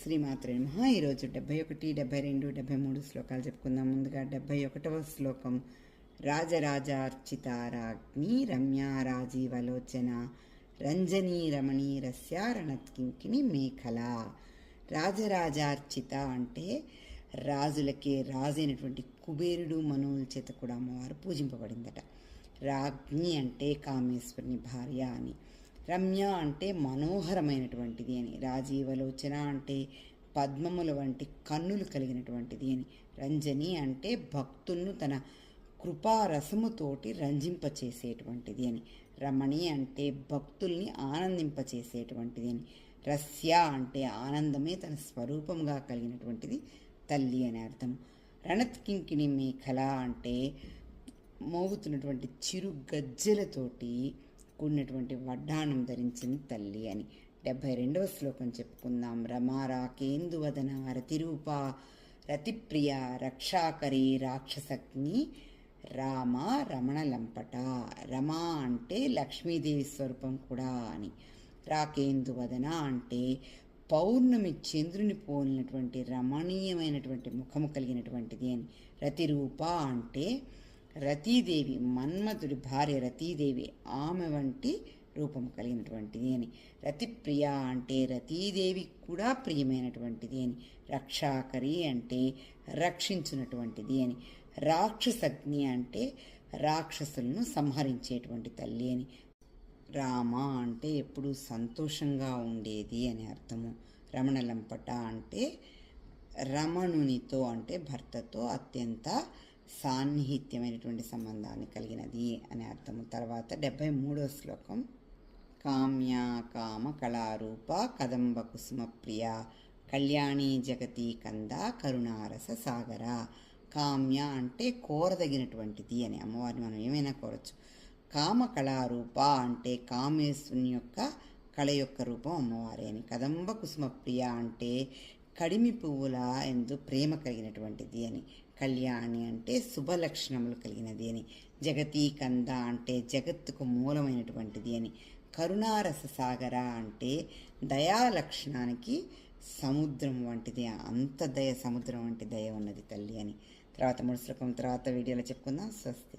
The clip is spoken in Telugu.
శ్రీమాత్రే నమః. ఈరోజు 71, 72, 73 శ్లోకాలు చెప్పుకుందాం. ముందుగా 71వ శ్లోకం. రాజరాజార్చితారాజ్ఞి రమ్యా రాజీవలోచన రంజనీ రమణీరస్య రణత్కింకిణి మేఖల. రాజరాజార్చిత అంటే రాజులకే రాజైనటువంటి కుబేరుడు మనోల చేత కూడా అమ్మవారు పూజింపబడిందట. రాజ్ఞి అంటే కామేశ్వరుని భార్య అని, రమ్య అంటే మనోహరమైనటువంటిది అని, రాజీవలోచన అంటే పద్మముల వంటి కన్నులు కలిగినటువంటిది అని, రంజని అంటే భక్తులను తన కృపారసముతోటి రంజింపచేసేటువంటిది అని, రమణి అంటే భక్తుల్ని ఆనందింపచేసేటువంటిది అని, రస్య అంటే ఆనందమే తన స్వరూపంగా కలిగినటువంటిది తల్లి అని అర్థం. రణత్కింకిణి మేఖల అంటే మోగుతున్నటువంటి చిరు గజ్జెలతోటి కూడినటువంటి వడ్డాణం ధరించింది తల్లి అని. 72వ శ్లోకం చెప్పుకుందాం. రమారాకేందువదన రతిరూప రతిప్రియ రక్షాకరి రాక్షసగ్ని రామ రమణలంపట. రమ అంటే లక్ష్మీదేవి స్వరూపం కూడా అని, రాకేందువదన అంటే పౌర్ణమి చంద్రుని పోలినటువంటి రమణీయమైనటువంటి ముఖము కలిగినటువంటిది అని, రతిరూప అంటే రతీదేవి మన్మధుడి భార్య రతీదేవి ఆమె వంటి రూపం కలిగినటువంటిది అని, రతిప్రియ అంటే రతీదేవి కూడా ప్రియమైనటువంటిది అని, రక్షాకరి అంటే రక్షించున్నటువంటిది అని, రాక్షసగ్ని అంటే రాక్షసులను సంహరించేటువంటి తల్లి అని, రామ అంటే ఎప్పుడూ సంతోషంగా ఉండేది అని అర్థము. రమణలంపట అంటే రమణునితో అంటే భర్తతో అత్యంత సాన్నిహిత్యమైనటువంటి సంబంధాన్ని కలిగినది అని అర్థము. తర్వాత 73వ శ్లోకం. కామ్య కామ కళారూప కదంబ కుసుమ ప్రియ కళ్యాణి జగతి కంద కరుణారస సాగర. కామ్య అంటే కోరదగినటువంటిది అని, అమ్మవారిని మనం ఏమైనా కోరచ్చు. కామ కళారూప అంటే కామేశ్వరుని యొక్క కళ యొక్క రూపం అమ్మవారి అని. కదంబ కుసుమ ప్రియ అంటే కడిమి పువ్వుల ఎందు ప్రేమ కలిగినటువంటిది అని. కళ్యాణి అంటే శుభలక్షణములు కలిగినది అని. జగతీ కంద అంటే జగత్తుకు మూలమైనటువంటిది అని. కరుణారస సాగర అంటే దయాలక్షణానికి సముద్రం వంటిది, అంత దయ సముద్రం వంటి దయ ఉన్నది తల్లి అని. తర్వాత 3 శ్లోకం తర్వాత వీడియోలో చెప్పుకుందాం. స్వస్తి.